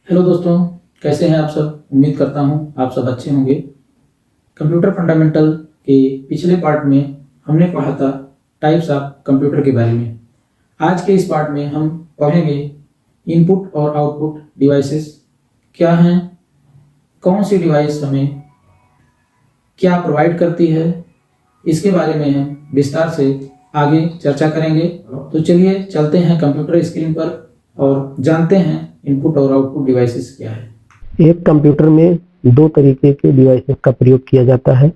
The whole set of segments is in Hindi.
हेलो दोस्तों, कैसे हैं आप सब? उम्मीद करता हूं आप सब अच्छे होंगे। कंप्यूटर फंडामेंटल के पिछले पार्ट में हमने पढ़ा था टाइप्स ऑफ कंप्यूटर के बारे में। आज के इस पार्ट में हम पढ़ेंगे इनपुट और आउटपुट डिवाइसेस क्या हैं, कौन सी डिवाइस हमें क्या प्रोवाइड करती है, इसके बारे में हम विस्तार से आगे चर्चा करेंगे। तो चलिए चलते हैं कंप्यूटर स्क्रीन पर और जानते हैं इनपुट और आउटपुट डिवाइसेस क्या है। एक कंप्यूटर में दो तरीके के डिवाइसेस का प्रयोग किया जाता है।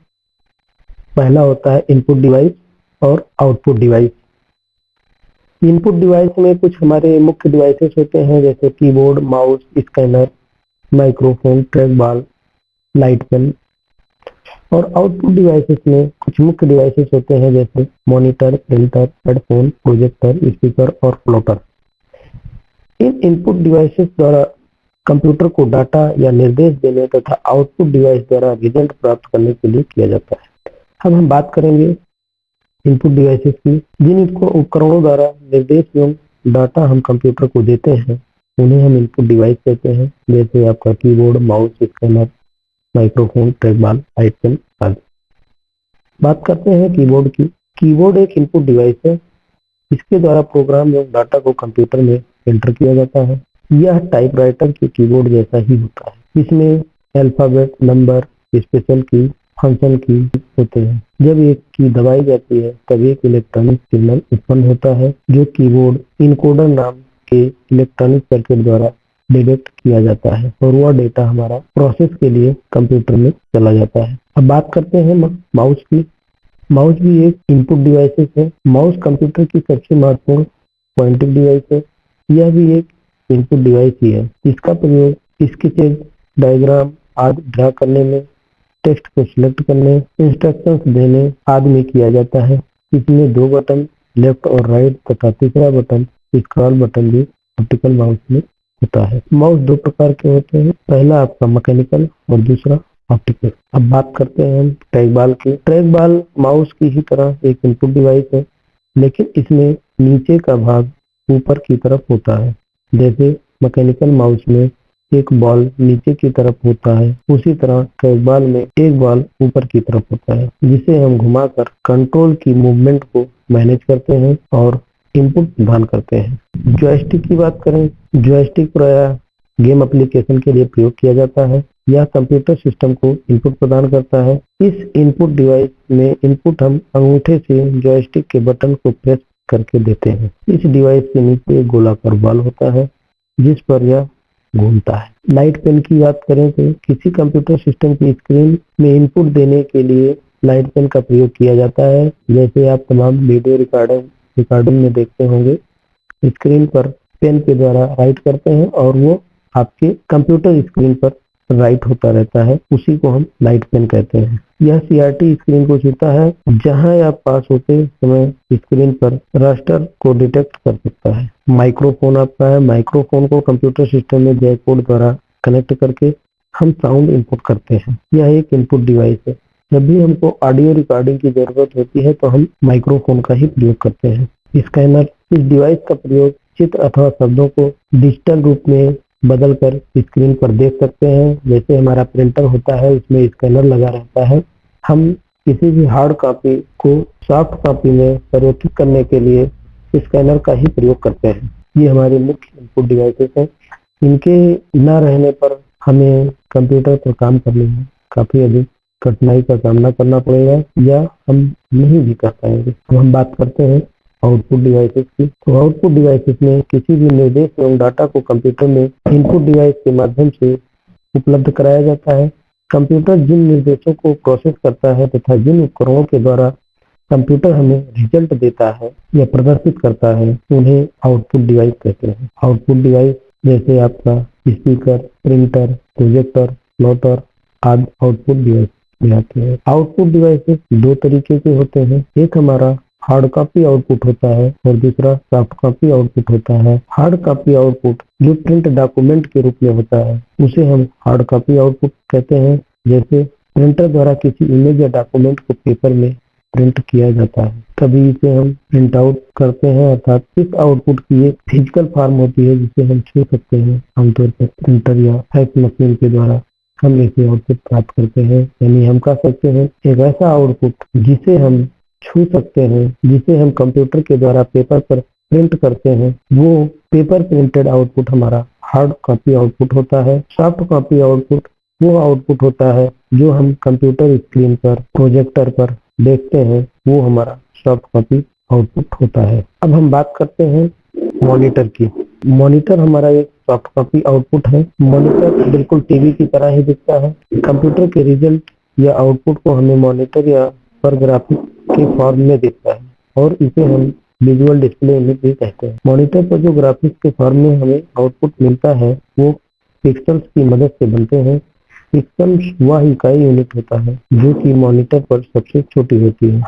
पहला होता है इनपुट डिवाइस और आउटपुट डिवाइस। इनपुट डिवाइस में कुछ हमारे मुख्य डिवाइसेस होते हैं, जैसे keyboard, mouse, scanner, microphone, track ball, light pen. और आउटपुट डिवाइसेस में कुछ मुख्य डिवाइसेस होते हैं, जैसे monitor, printer, headphone, projector, speaker और फ्लोटर। इन इनपुट डिवाइसेस द्वारा कंप्यूटर को डाटा या निर्देश देने तथा आउटपुट डिवाइस द्वारा रिजल्ट प्राप्त करने के लिए किया जाता है। अब हम बात करेंगे इनपुट डिवाइसेस की। जिन उपकरणों द्वारा निर्देश एवं डाटा हम कंप्यूटर को देते हैं उन्हें हम इनपुट डिवाइस कहते हैं, जैसे आपका keyboard, mouse, scanner, microphone, track ball, light pen आदि। बात करते हैं कीबोर्ड की। कीबोर्ड एक इनपुट डिवाइस है। इसके द्वारा प्रोग्राम एवं डाटा को कंप्यूटर में एंटर किया जाता है। यह टाइपराइटर के कीबोर्ड जैसा ही होता है। इसमें अल्फाबेट, नंबर, स्पेशल की, फंक्शन की होते हैं। जब एक की दबाई जाती है तब एक इलेक्ट्रॉनिक सिग्नल उत्पन्न होता है, जो कीबोर्ड इनकोडर नाम के इलेक्ट्रॉनिक सर्किट द्वारा डिटेक्ट किया जाता है और वह डेटा हमारा प्रोसेस के लिए कंप्यूटर में चला जाता है। अब बात करते हैं माउस की। माउस भी एक इनपुट डिवाइसेस है। माउस कंप्यूटर की सबसे महत्वपूर्ण पॉइंटिंग डिवाइस है। यह भी एक इनपुट डिवाइस ही है। इसका प्रयोग स्केचेस, डायग्राम आदि ड्रा करने में, टेक्स्ट को सिलेक्ट करने, इंस्ट्रक्शंस देने आदि में किया जाता है। इसमें दो बटन लेफ्ट और राइट तथा तीसरा बटन स्क्रॉल बटन भी ऑप्टिकल माउस में होता है। माउस दो प्रकार के होते हैं, पहला आपका मैकेनिकल और दूसरा ऑप्टिकल। अब बात करते हैं हम ट्रैक बॉल की। ट्रैक बॉल माउस की ही तरह एक इनपुट डिवाइस है, लेकिन इसमें नीचे का भाग ऊपर की तरफ होता है। जैसे मैकेनिकल माउस में एक बॉल नीचे की तरफ होता है, उसी तरह ट्रैक बॉल में एक बॉल ऊपर की तरफ होता है, जिसे हम घुमाकर कंट्रोल की मूवमेंट को मैनेज करते हैं और इनपुट प्रदान करते हैं। जॉयस्टिक की बात करें, जॉयस्टिक प्रायः गेम एप्लीकेशन के लिए प्रयोग किया जाता है। यह कंप्यूटर सिस्टम को इनपुट प्रदान करता है। इस इनपुट डिवाइस में इनपुट हम अंगूठे से जॉयस्टिक के बटन को प्रेस करके देते हैं। इस डिवाइस के नीचे एक गोलाकार बॉल होता है जिस पर यह घूमता है। लाइट पेन की बात करें तो किसी कंप्यूटर सिस्टम की स्क्रीन में इनपुट देने के लिए लाइट पेन का प्रयोग किया जाता है। जैसे आप तमाम वीडियो रिकॉर्डिंग में देखते होंगे, स्क्रीन पर पेन के द्वारा राइट करते हैं और वो आपके कंप्यूटर स्क्रीन पर राइट होता रहता है। उसी को हम लाइट पेन कहते हैं। यह सीआरटी स्क्रीन को छूता है। जहां आप पास होते समय स्क्रीन पर रास्टर को डिटेक्ट कर सकता है। माइक्रोफोन आपका है। माइक्रोफोन को कंप्यूटर सिस्टम में जैक पोर्ट द्वारा कनेक्ट करके हम साउंड इनपुट करते हैं। यह एक इनपुट डिवाइस है। जब भी हमको ऑडियो रिकॉर्डिंग की जरूरत होती है तो हम माइक्रोफोन का ही प्रयोग करते हैं। स्कैनर, इस डिवाइस का प्रयोग चित्र अथवा शब्दों को डिजिटल रूप में बदलकर स्क्रीन पर देख सकते हैं। जैसे हमारा प्रिंटर होता है, उसमें स्कैनर लगा रहता है। हम किसी भी हार्ड कॉपी को सॉफ्ट कॉपी में परिवर्तित करने के लिए स्कैनर का ही प्रयोग करते हैं। ये हमारे मुख्य इनपुट डिवाइसेस हैं। इनके न रहने पर हमें कंप्यूटर पर काम करने में काफी अधिक कठिनाई का सामना करना पड़ेगा या हम नहीं भी कर पाएंगे। तो हम बात करते हैं आउटपुट डिवाइसेस की। तो आउटपुट डिवाइसेस में किसी भी निर्देश एवं डाटा को कंप्यूटर में इनपुट डिवाइस के माध्यम से उपलब्ध कराया जाता है। कंप्यूटर जिन निर्देशों को प्रोसेस करता है तथा जिन उपकरणों के द्वारा कंप्यूटर हमें रिजल्ट देता है या प्रदर्शित करता है, उन्हें आउटपुट डिवाइस कहते हैं। आउटपुट डिवाइस जैसे आपका स्पीकर, प्रिंटर, प्रोजेक्टर, प्लॉटर आदि आउटपुट डिवाइस कहलाते हैं। आउटपुट डिवाइसेस दो तरीके के होते हैं। एक हमारा हार्ड कॉपी आउटपुट होता है और दूसरा सॉफ्ट कॉपी आउटपुट होता है। हार्ड कॉपी आउटपुट जो प्रिंट डॉक्यूमेंट के रूप में होता है उसे हम हार्ड कॉपी आउटपुट कहते हैं। जैसे प्रिंटर द्वारा किसी इमेज या डॉक्यूमेंट को पेपर में प्रिंट किया जाता है। कभी इसे हम प्रिंट आउट करते हैं, अर्थात इस आउटपुट की एक फिजिकल फॉर्म होती है जिसे हम छू सकते हैं। आमतौर पर प्रिंटर या फैक्स मशीन के द्वारा हम इसे आउटपुट प्राप्त करते हैं। यानी हम कह सकते हैं एक ऐसा आउटपुट जिसे हम छू सकते हैं, जिसे हम कंप्यूटर के द्वारा पेपर पर प्रिंट करते हैं, वो पेपर प्रिंटेड आउटपुट हमारा हार्ड कॉपी आउटपुट होता है। सॉफ्ट कॉपी आउटपुट वो आउटपुट होता है जो हम कंप्यूटर स्क्रीन पर, प्रोजेक्टर पर देखते हैं, वो हमारा सॉफ्ट कॉपी आउटपुट होता है। अब हम बात करते हैं मॉनिटर की। मॉनिटर हमारा एक सॉफ्ट कॉपी आउटपुट है। मॉनिटर बिल्कुल टीवी की तरह ही दिखता है। कंप्यूटर के रिजल्ट या आउटपुट को हमें मॉनिटर या पर ग्राफिक के फॉर्म में दिखता है और इसे हम विजुअल डिस्प्ले यूनिट भी कहते हैं। मॉनिटर पर जो ग्राफिक्स के फॉर्म में हमें आउटपुट मिलता है वो पिक्सल्स की मदद से बनते हैं। पिक्सल्स वह इकाई यूनिट होता है जो कि मॉनिटर पर सबसे छोटी होती है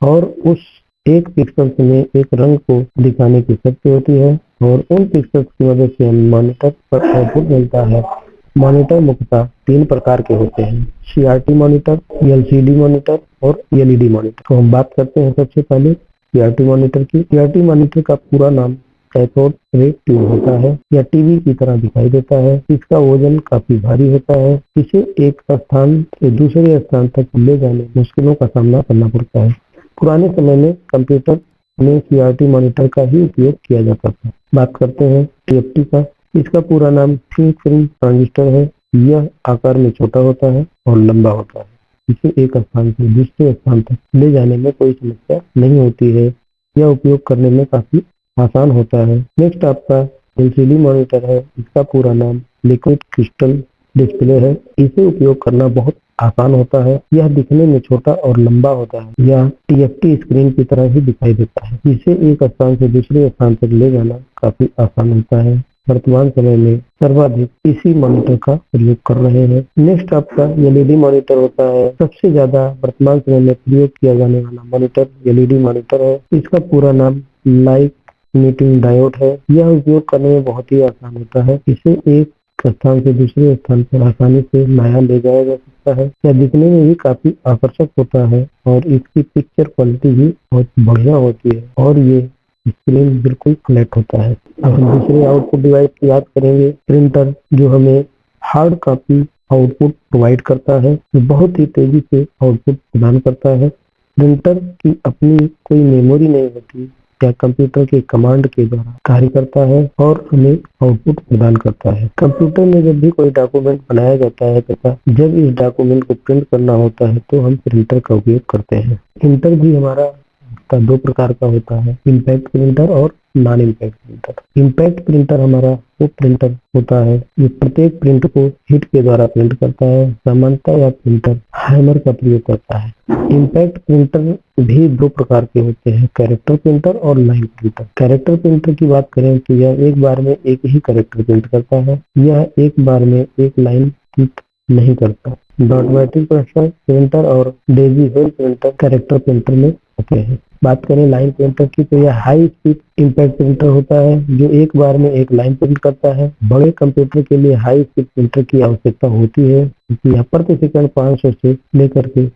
और उस एक पिक्सल में एक रंग को दिखाने की शक्ति होती है और उन पिक्सल्स की मदद से हमें मॉनिटर पर आउटपुट मिलता है। मॉनिटर मुख्यतः 3 प्रकार के होते हैं: CRT मॉनिटर, LCD मॉनिटर और LED मॉनिटर। तो हम बात करते हैं सबसे पहले CRT मॉनिटर की। CRT मॉनिटर का पूरा नाम कैथोड रे ट्यूब होता है। यह टीवी की तरह दिखाई देता है। इसका वजन काफी भारी होता है। इसे एक स्थान से दूसरे स्थान तक ले जाने में मुश्किलों का सामना करना पड़ता है। पुराने समय में कंप्यूटर में CRT मॉनिटर का ही उपयोग किया जाता था। बात करते हैं TFT का। इसका पूरा नाम थिन फिल्म ट्रांजिस्टर है। यह आकार में छोटा होता है और लंबा होता है। इसे एक स्थान से दूसरे स्थान तक ले जाने में कोई समस्या नहीं होती है। यह उपयोग करने में काफी आसान होता है। नेक्स्ट आपका LCD मॉनिटर है। इसका पूरा नाम लिक्विड क्रिस्टल डिस्प्ले है। इसे उपयोग करना बहुत आसान होता है। यह दिखने में छोटा और लंबा होता है। यह TFT स्क्रीन की तरह ही दिखाई देता है। इसे एक स्थान से दूसरे स्थान तक ले जाना काफी आसान होता है। वर्तमान समय में सर्वाधिक इसी मॉनिटर का प्रयोग कर रहे हैं। नेक्स्ट आपका LED मॉनिटर होता है। सबसे ज्यादा वर्तमान समय में प्रयोग किया जाने वाला मॉनिटर LED मॉनिटर है। इसका पूरा नाम लाइट मीटिंग डायोड है। यह उपयोग करने में बहुत ही आसान होता है। इसे एक स्थान से दूसरे स्थान पर आसानी से लाया ले जाया जा सकता है। यह दिखने में भी काफी आकर्षक होता है और इसकी पिक्चर क्वालिटी भी बहुत बढ़िया होती है और ये स्क्रीन बिल्कुल फ्लैट होता है। अब हम दूसरे आउटपुट डिवाइस की बात करेंगे। प्रिंटर, जो हमें हार्ड कॉपी आउटपुट प्रोवाइड करता है, ये बहुत ही तेजी से आउटपुट प्रदान करता है। प्रिंटर की अपनी कोई मेमोरी नहीं होती, या कंप्यूटर के कमांड के द्वारा कार्य करता है और हमें आउटपुट प्रदान करता है। कंप्यूटर में जब भी कोई डॉक्यूमेंट बनाया जाता है तथा जब इस डॉक्यूमेंट को प्रिंट करना होता है तो हम प्रिंटर का उपयोग करते हैं। प्रिंटर भी हमारा 2 प्रकार का होता है, इम्पैक्ट प्रिंटर और non impact printer. Impact printer हमारा वो प्रिंटर होता है जो प्रत्येक प्रिंट को हीट के द्वारा प्रिंट करता है। सामान्यतः यह प्रिंटर हैमर का प्रयोग करता है। इम्पैक्ट प्रिंटर भी 2 प्रकार के होते हैं, कैरेक्टर प्रिंटर और लाइन प्रिंटर। कैरेक्टर प्रिंटर की बात करें तो यह एक बार में एक ही कैरेक्टर प्रिंट करता है। यह एक बार में एक लाइन प्रिंट नहीं करता। डॉट मैट्रिक प्रिंटर और Daisy wheel printer character printer में होते हैं। बात करें लाइन प्रिंटर की तो यह हाई स्पीड इम्पैक्ट प्रिंटर होता है जो एक बार में एक लाइन प्रिंट करता है। बड़े कंप्यूटर के लिए हाई स्पीड प्रिंटर की आवश्यकता होती है क्योंकि यह प्रति सेकंड 500 से लेकर के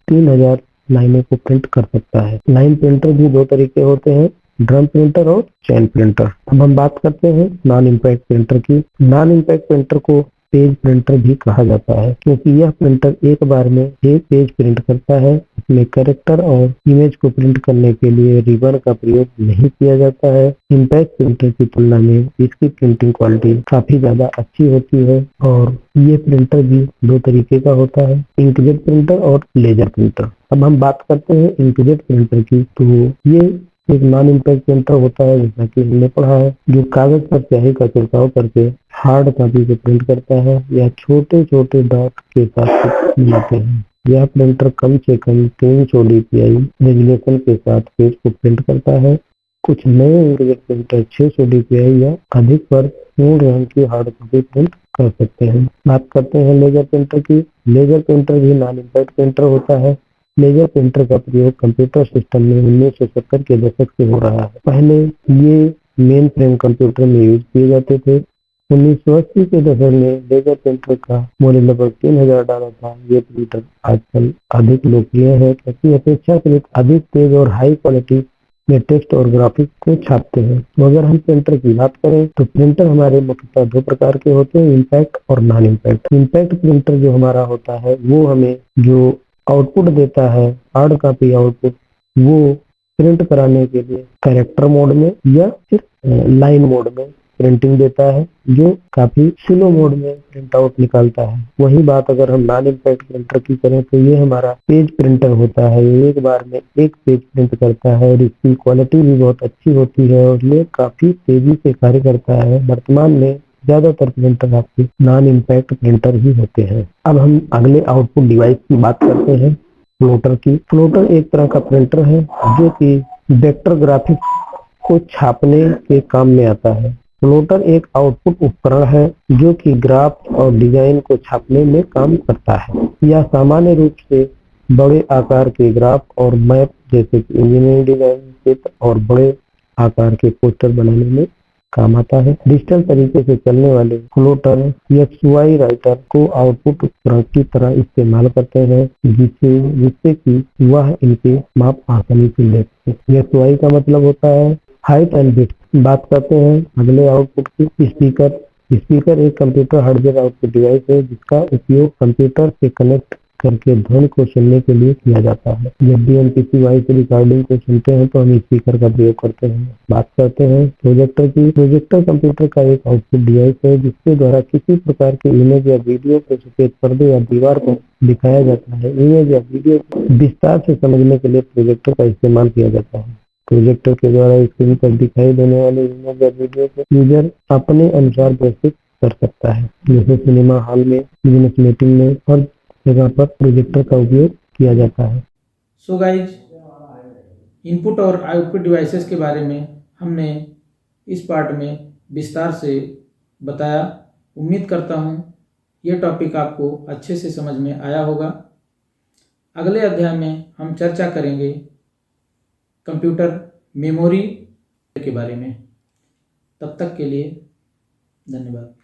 3000 लाइनों को प्रिंट कर सकता है। लाइन प्रिंटर भी 2 तरीके होते हैं, ड्रम प्रिंटर और चैन प्रिंटर। अब हम बात करते हैं नॉन इम्पैक्ट प्रिंटर की। नॉन इम्पैक्ट प्रिंटर को पेज प्रिंटर भी कहा जाता है क्योंकि यह प्रिंटर एक बार में एक पेज प्रिंट करता है। इसमें कैरेक्टर और इमेज को प्रिंट करने के लिए रिबन का प्रयोग नहीं किया जाता है। इम्पैक्ट प्रिंटर की तुलना में इसकी प्रिंटिंग क्वालिटी काफी ज्यादा अच्छी होती है और ये प्रिंटर भी 2 तरीके का होता है, इंकजेट प्रिंटर और लेजर प्रिंटर। अब हम बात करते हैं इंकजेट प्रिंटर की, तो ये एक नॉन इम्पैक्ट प्रिंटर होता है जैसा कि हमने पढ़ा है, जो कागज पर स्याही का छिड़काव करके हार्ड कॉपी को प्रिंट करता है या छोटे छोटे डॉट के साथ बनाते हैं। यह प्रिंटर कम से कम 300 dpi रेजोल्यूशन के साथ पेज को प्रिंट करता है। कुछ नए इंकजेट प्रिंटर 600 dpi या अधिक पर पूर्ण रंग की हार्ड कॉपी प्रिंट कर सकते हैं। बात करते हैं लेजर प्रिंटर की। लेजर प्रिंटर भी नॉन इम्पैक्ट प्रिंटर होता है। लेजर प्रिंटर का प्रयोग कंप्यूटर सिस्टम में 1970 के दशक से हो रहा है। पहले ये मेन फ्रेम कंप्यूटर में यूज किए जाते थे 1980 के दशक में लेजर प्रिंटर का मूल्य लगभग $3000 था। ये प्रिंटर आजकल अधिक लोकप्रिय है क्योंकि अपेक्षाकृत अधिक तेज और हाई क्वालिटी में टेक्स्ट और ग्राफिक्स को छापते हैं। तो अगर हम प्रिंटर की बात करें तो प्रिंटर हमारे मुख्यतः दो प्रकार के होते हैं, इम्पैक्ट और नॉन इम्पैक्ट। इम्पैक्ट प्रिंटर जो हमारा होता है वो हमें जो आउटपुट देता है, हार्ड कॉपी आउटपुट, वो प्रिंट कराने के लिए कैरेक्टर मोड में या फिर लाइन मोड में प्रिंटिंग देता है, जो काफी स्लो मोड में प्रिंट आउट निकालता है। वही बात अगर हम नॉन इम्पैक्ट प्रिंटर की करें तो ये हमारा पेज प्रिंटर होता है। ये एक बार में एक पेज प्रिंट करता है और इसकी क्वालिटी भी बहुत अच्छी होती है और ये काफी तेजी से कार्य करता है। वर्तमान में ज्यादातर प्रिंटर आपके नॉन इम्पैक्ट प्रिंटर ही होते हैं। अब हम अगले आउटपुट डिवाइस की बात करते हैं, फ्लोटर की। फ्लोटर एक तरह का प्रिंटर है जो कि वेक्टर ग्राफिक्स को छापने के काम में आता है। फ्लोटर एक आउटपुट उपकरण है जो कि ग्राफ और डिजाइन को छापने में काम करता है। यह सामान्य रूप से बड़े आकार के ग्राफ और मैप जैसे कि इंजीनियरिंग डिजाइन, चित्र और बड़े आकार के पोस्टर बनाने में काम आता है। डिजिटल तरीके से चलने वाले फ्लोटर XY राइटर को आउटपुट उपकरण की तरह इस्तेमाल करते हैं जिससे कि वह इनके माप आसानी से ले सके। XY का मतलब होता है हाइट एंड विड्थ। बात करते हैं अगले आउटपुट की, स्पीकर। स्पीकर एक कंप्यूटर हार्डवेयर आउटपुट डिवाइस है जिसका उपयोग कंप्यूटर से कनेक्ट करके ध्वनि को सुनने के लिए किया जाता है। जब भी हम किसी वॉइस रिकॉर्डिंग को सुनते हैं तो हम स्पीकर का प्रयोग करते हैं। बात करते हैं प्रोजेक्टर की। प्रोजेक्टर कंप्यूटर का एक आउटपुट डिवाइस है जिसके द्वारा किसी प्रकार के इमेज या वीडियो को सफेद पर्दे या दीवार पर दिखाया जाता है। इमेज या वीडियो को विस्तार से समझने के लिए प्रोजेक्टर का इस्तेमाल किया जाता है। प्रोजेक्टर के द्वारा स्क्रीन पर दिखाई देने वाले इमेज या वीडियो को यूजर अपने अनुसार प्रस्तुत कर सकता है, जैसे सिनेमा हॉल में, बिजनेस मीटिंग में और जगह पर प्रोजेक्टर का उपयोग किया जाता है। सो गाइज, इनपुट और आउटपुट डिवाइसेस के बारे में हमने इस पार्ट में विस्तार से बताया। उम्मीद करता हूँ यह टॉपिक आपको अच्छे से समझ में आया होगा। अगले अध्याय में हम चर्चा करेंगे कंप्यूटर मेमोरी के बारे में। तब तक के लिए धन्यवाद।